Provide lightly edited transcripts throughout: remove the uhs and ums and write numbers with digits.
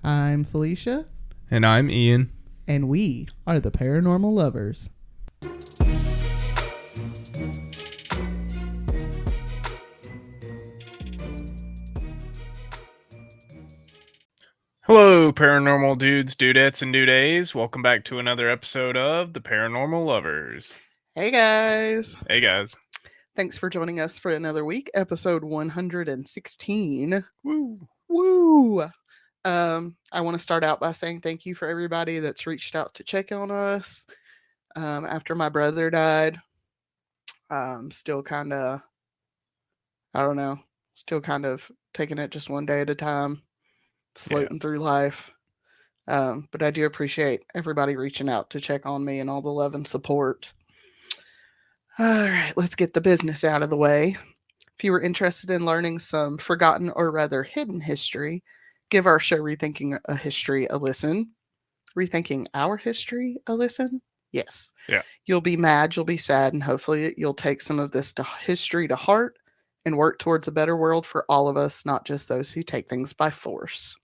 I'm Felicia, And I'm Ian. and we are the Paranormal Lovers. Hello, paranormal dudes, dudettes, and dudays. Welcome back to another episode of the Paranormal Lovers. Hey guys, Hey, guys. thanks for joining us for another week, episode 116. Woo. Woo! I want to start out by saying thank you for everybody that's reached out to check on us after my brother died. Still kind of, I don't know, still kind of taking it just one day at a time, floating through life. But I do appreciate everybody reaching out to check on me and all the love and support. All right, let's get the business out of the way. If you were interested in learning some forgotten or rather hidden history, give our show Rethinking a History a listen. Rethinking Our History a listen? Yes. Yeah. You'll be mad, you'll be sad, and hopefully you'll take some of this history to heart and work towards a better world for all of us, not just those who take things by force.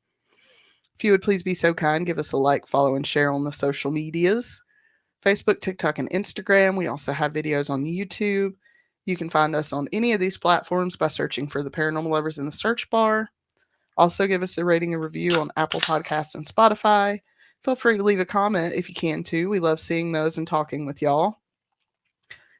If you would please be so kind, give us a like, follow, and share on the social medias. Facebook, TikTok, and Instagram. We also have videos on YouTube. You can find us on any of these platforms by searching for the Paranormal Lovers in the search bar. Also, give us a rating and review on Apple Podcasts and Spotify. Feel free to leave a comment if you can too. We love seeing those and talking with y'all.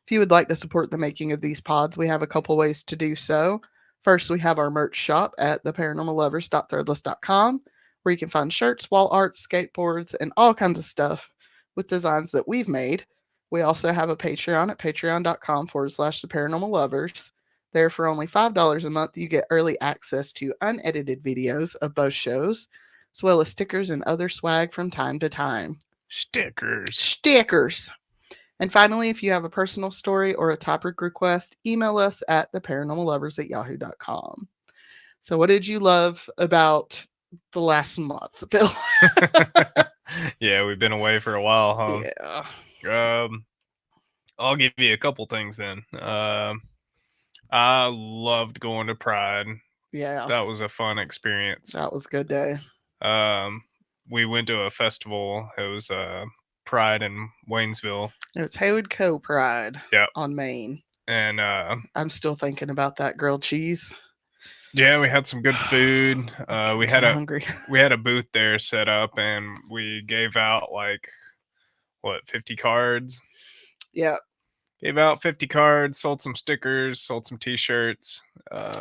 If you would like to support the making of these pods, we have a couple ways to do so. First, we have our merch shop at theparanormallovers.threadless.com, where you can find shirts, wall art, skateboards, and all kinds of stuff with designs that we've made. We also have a Patreon at patreon.com/theparanormallovers. There, for only $5 a month, you get early access to unedited videos of both shows, as well as stickers and other swag from time to time. Stickers. And finally, if you have a personal story or a topic request, email us at theparanormallovers@yahoo.com. So what did you love about the last month, Bill? Yeah, we've been away for a while, huh? Yeah. I'll give you a couple things then. I loved going to Pride. Yeah. That was a fun experience. That was a good day. We went to a festival. It was Pride in Waynesville. It's Haywood Co. Pride Yep. on Maine. And I'm still thinking about that grilled cheese. Yeah, we had some good food. We had hungry. We had a booth there set up, and we gave out 50 cards. Yeah. Gave out 50 cards, sold some stickers, sold some T-shirts.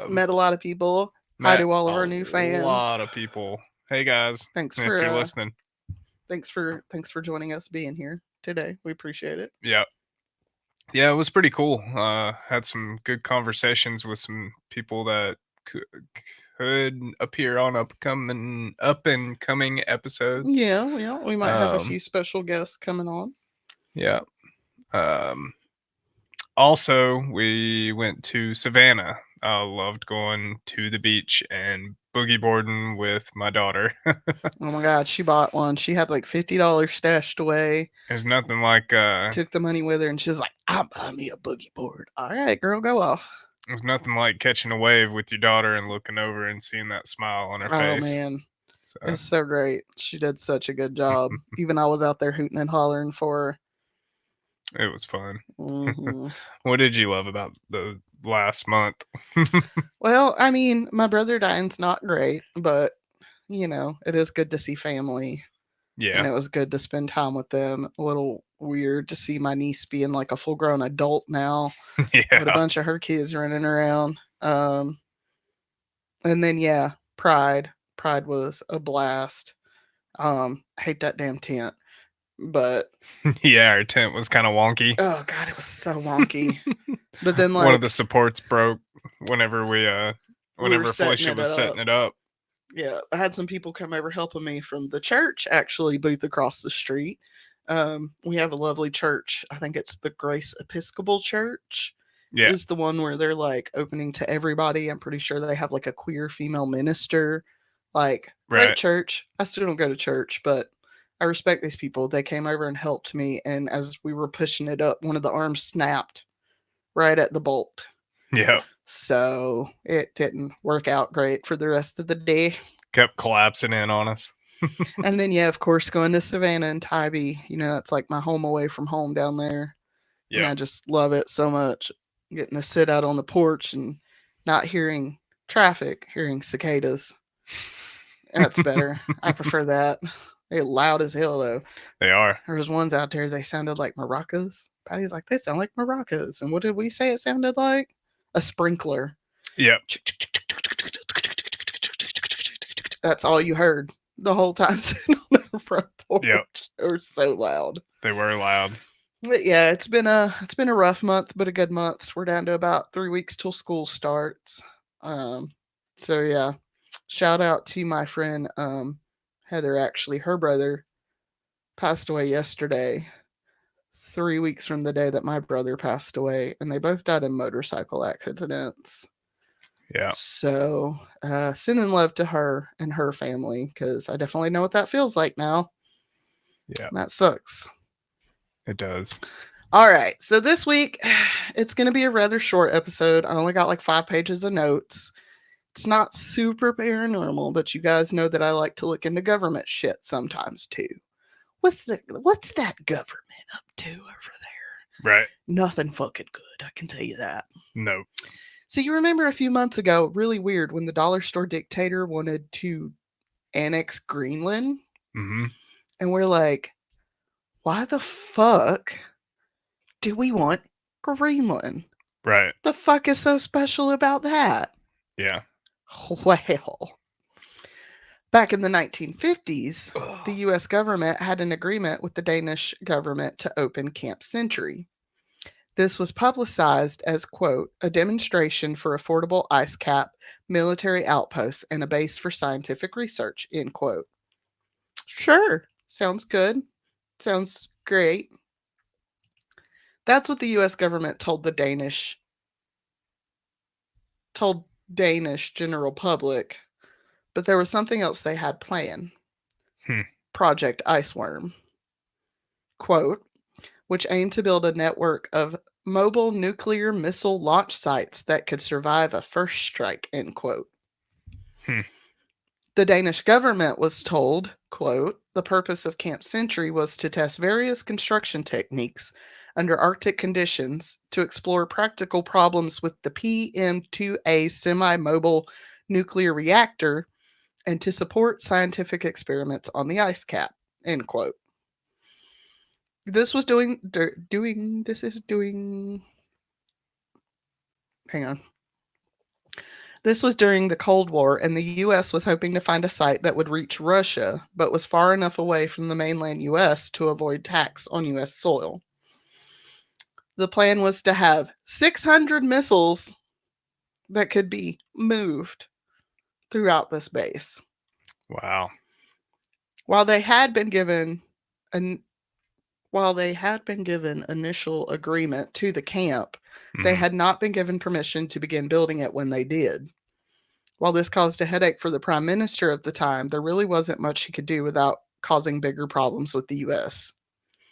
Met a lot of people. Hi to all of our new fans. A lot of people. Hey guys, thanks if for you're listening. Thanks for joining us, being here today. We appreciate it. Yeah. Yeah, it was pretty cool. Had some good conversations with some people that could appear on up and coming episodes. Yeah, we might have a few special guests coming on. Yeah. Also, we went to Savannah. I loved going to the beach and boogie boarding with my daughter. Oh my God, she bought one. She had like $50 stashed away. There's nothing like took the money with her, and she's like, "I'll buy me a boogie board." All right, girl, go off. There's nothing like catching a wave with your daughter and looking over and seeing that smile on her face. Oh man, it's so great. She did such a good job. Even I was out there hooting and hollering for her. It was fun. Mm-hmm. What did you love about the last month? Well, I mean, my brother dying's not great, but it is good to see family. Yeah. And it was good to spend time with them. A little weird to see my niece being like a full-grown adult now. Yeah. With a bunch of her kids running around. And then yeah, Pride. Pride was a blast. I hate that damn tent. But yeah, our tent was kind of wonky. Oh God, it was so wonky. But then one of the supports broke whenever Felicia was setting it up. Yeah, I had some people come over helping me from the church, actually, booth across the street. We have a lovely church. I think it's the Grace Episcopal Church. Yeah. Is the one where they're like opening to everybody. I'm pretty sure they have like a queer female minister. Like, great church. I still don't go to church, but I respect these people. They came over and helped me, and as we were pushing it up, one of the arms snapped right at the bolt. Yeah. So it didn't work out great for the rest of the day. Kept collapsing in on us. And then, yeah, of course, going to Savannah and Tybee, that's like my home away from home down there. And Yep. I just love it so much. Getting to sit out on the porch and not hearing traffic, hearing cicadas. That's better. I prefer that. They're loud as hell, though. They are. There was ones out there, they sounded like maracas. Patty's like, they sound like maracas. And what did we say it sounded like? A sprinkler. Yep. That's all you heard the whole time sitting on the front porch. Yep. They were so loud. They were loud. But yeah, it's been a rough month, but a good month. We're down to about 3 weeks till school starts. Um, so yeah, shout out to my friend Heather. Actually, her brother passed away yesterday. 3 weeks from the day that my brother passed away, and they both died in motorcycle accidents. Yeah. So, sending love to her and her family because I definitely know what that feels like now. Yeah. That sucks. It does. All right. So this week, it's going to be a rather short episode. I only got like 5 pages of notes. It's not super paranormal, but you guys know that I like to look into government shit sometimes too. What's that government up to over there? Right. Nothing fucking good, I can tell you that. No. So you remember a few months ago, really weird, when the dollar store dictator wanted to annex Greenland? Mm-hmm. And we're like, why the fuck do we want Greenland? Right. The fuck is so special about that? Yeah. Well, back in the 1950s, the US government had an agreement with the Danish government to open Camp Century. This was publicized as, quote, a demonstration for affordable ice cap, military outposts, and a base for scientific research, end quote. Sure, sounds good. Sounds great. That's what the US government told Danish general public, but there was something else they had planned. Hmm. Project Iceworm, quote, which aimed to build a network of mobile nuclear missile launch sites that could survive a first strike, end quote. Hmm. The Danish government was told, quote, the purpose of Camp Century was to test various construction techniques under Arctic conditions to explore practical problems with the PM2A semi-mobile nuclear reactor and to support scientific experiments on the ice cap, end quote. This was hang on. This was during the Cold War, and the US was hoping to find a site that would reach Russia, but was far enough away from the mainland US to avoid attacks on US soil. The plan was to have 600 missiles that could be moved throughout this base. Wow. While they had been given an While they had been given initial agreement to the camp, they Mm-hmm. had not been given permission to begin building it when they did. While this caused a headache for the prime minister of the time, there really wasn't much he could do without causing bigger problems with the US.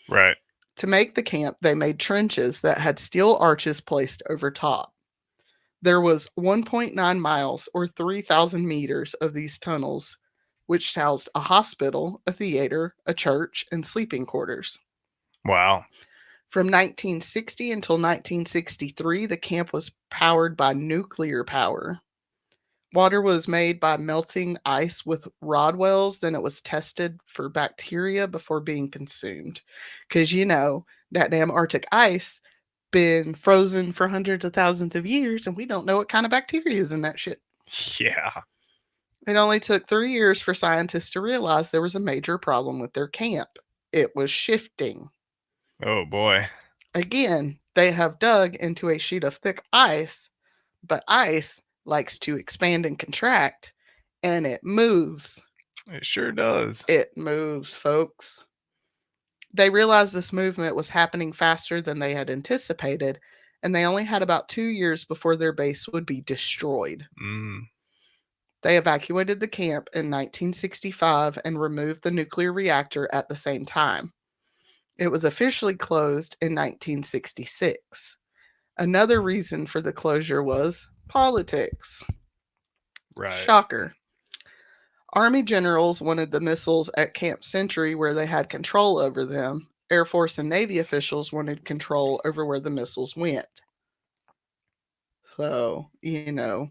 Right. To make the camp, they made trenches that had steel arches placed over top. There was 1.9 miles or 3,000 meters of these tunnels, which housed a hospital, a theater, a church, and sleeping quarters. Wow. From 1960 until 1963, the camp was powered by nuclear power. Water was made by melting ice with Rodwells, then it was tested for bacteria before being consumed. Because, that damn Arctic ice been frozen for hundreds of thousands of years, and we don't know what kind of bacteria is in that shit. Yeah. It only took 3 years for scientists to realize there was a major problem with their camp. It was shifting. Oh boy. Again, they have dug into a sheet of thick ice, but ice likes to expand and contract, and it moves. It sure does. It moves, folks. They realized this movement was happening faster than they had anticipated, and they only had about 2 years before their base would be destroyed. Mm. They evacuated the camp in 1965 and removed the nuclear reactor at the same time. It was officially closed in 1966. Another reason for the closure was politics. Right. Shocker. Army generals wanted the missiles at Camp Century where they had control over them. Air Force and Navy officials wanted control over where the missiles went. So, the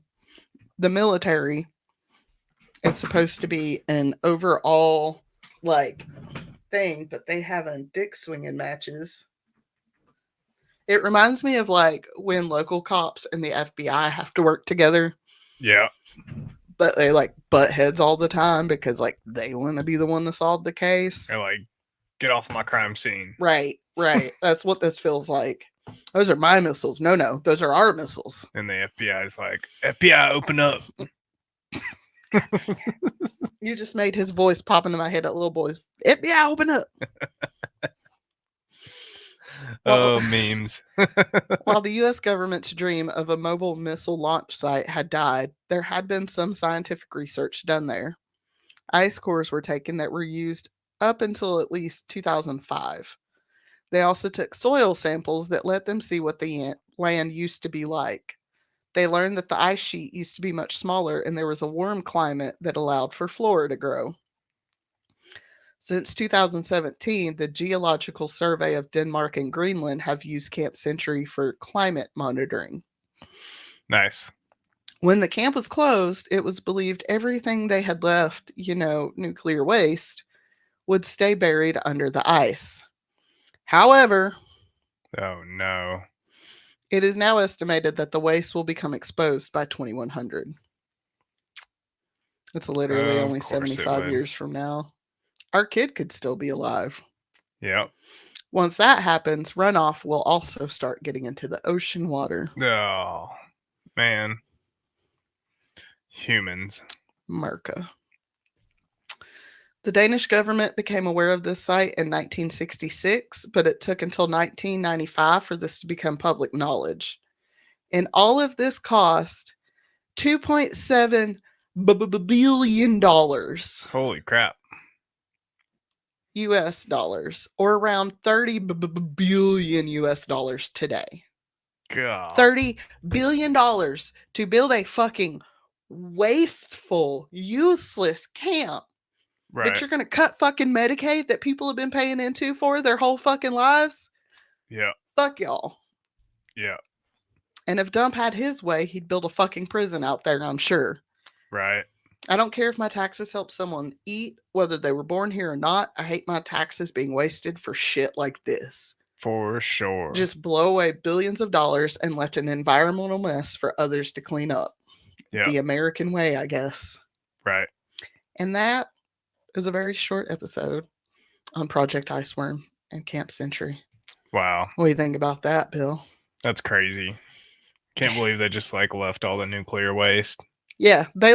military is supposed to be an overall like thing, but they having dick swinging matches. It reminds me of like when local cops and the FBI have to work together, Yeah. but they like butt heads all the time because like they want to be the one to solve the case. They're like, get off my crime scene. Right, right. That's what this feels like. Those are my missiles. No, no, those are our missiles. And the FBI is like, FBI, open up. You just made his voice pop into my head at little boys. FBI, open up. Oh, memes. While the US government's dream of a mobile missile launch site had died, there had been some scientific research done there. Ice cores were taken that were used up until at least 2005. They also took soil samples that let them see what the land used to be like. They learned that the ice sheet used to be much smaller and there was a warm climate that allowed for flora to grow. Since 2017, the Geological Survey of Denmark and Greenland have used Camp Century for climate monitoring. Nice. When the camp was closed, it was believed everything they had left, nuclear waste, would stay buried under the ice. However, Oh, no. it is now estimated that the waste will become exposed by 2100. It's literally Of only course it 75 would. years from now. Our kid could still be alive. Yep. Once that happens, runoff will also start getting into the ocean water. Oh, man. Humans. Merca. The Danish government became aware of this site in 1966, but it took until 1995 for this to become public knowledge. And all of this cost $2.7 billion Holy crap. US dollars, or around 30 billion US dollars today. God. $30 billion to build a fucking wasteful, useless camp that Right. you're going to cut fucking Medicaid that people have been paying into for their whole fucking lives? Yeah. Fuck y'all. Yeah. And if Dump had his way, he'd build a fucking prison out there, I'm sure. Right. I don't care if my taxes help someone eat, whether they were born here or not. I hate my taxes being wasted for shit like this. For sure. Just blow away billions of dollars and left an environmental mess for others to clean up. Yeah. The American way, I guess. Right. And that is a very short episode on Project Iceworm and Camp Century. Wow. What do you think about that, Bill? That's crazy. Can't believe they just like left all the nuclear waste. Yeah, they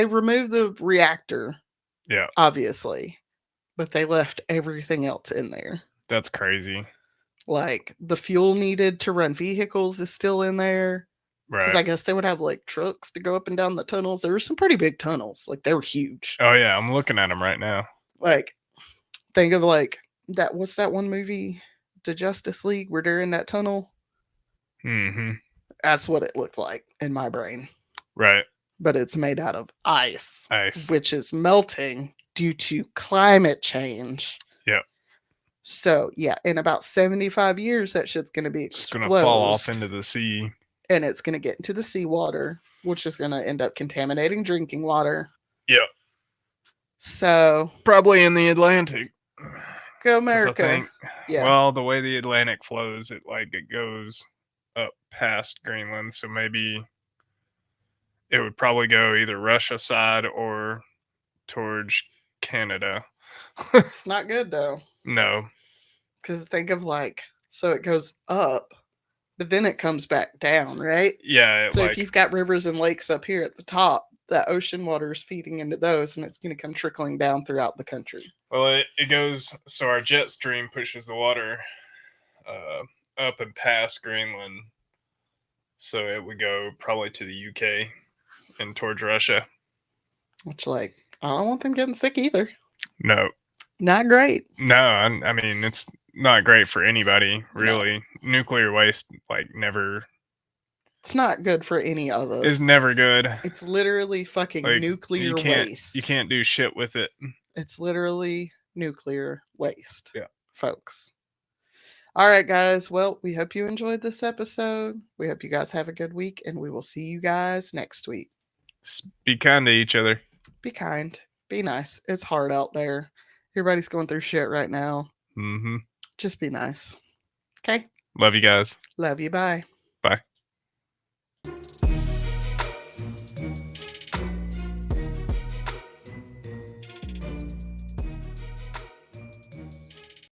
removed the reactor. Yeah. Obviously. But they left everything else in there. That's crazy. Like the fuel needed to run vehicles is still in there. Because Right. I guess they would have like trucks to go up and down the tunnels. There were some pretty big tunnels. Like they were huge. Oh yeah, I'm looking at them right now. Like think of like that. What's that one movie? The Justice League where they're in that tunnel. Mm-hmm. That's what it looked like in my brain. Right. But it's made out of ice, Ice. which is melting due to climate change. Yep. So yeah, in about 75 years, that shit's gonna be It's exposed. gonna fall off into the sea. And it's gonna get into the seawater, which is gonna end up contaminating drinking water. Yep. So Probably in the Atlantic. go 'Cause America. I think, Yeah. well, the way the Atlantic flows, it goes up past Greenland, so maybe it would probably go either Russia side or towards Canada. It's not good though. No. Because think of like, so it goes up, but then it comes back down, right? Yeah. So if you've got rivers and lakes up here at the top, that ocean water is feeding into those and it's going to come trickling down throughout the country. Well, it goes, so our jet stream pushes the water up and past Greenland. So it would go probably to the UK and towards Russia. Which, like, I don't want them getting sick either. No. Not great. No, I mean, it's not great for anybody, really. No. Nuclear waste, like, never It's not good for any of It's us. never good. It's literally fucking Like nuclear you waste. can't do shit with it. It's literally nuclear waste, Yeah. folks. All right, guys. Well, we hope you enjoyed this episode. We hope you guys have a good week, and we will see you guys next week. Be kind to each other. Be kind. Be nice. It's hard out there. Everybody's going through shit right now. Mm-hmm. Just be nice. Okay? Love you guys. Love you. Bye. Bye.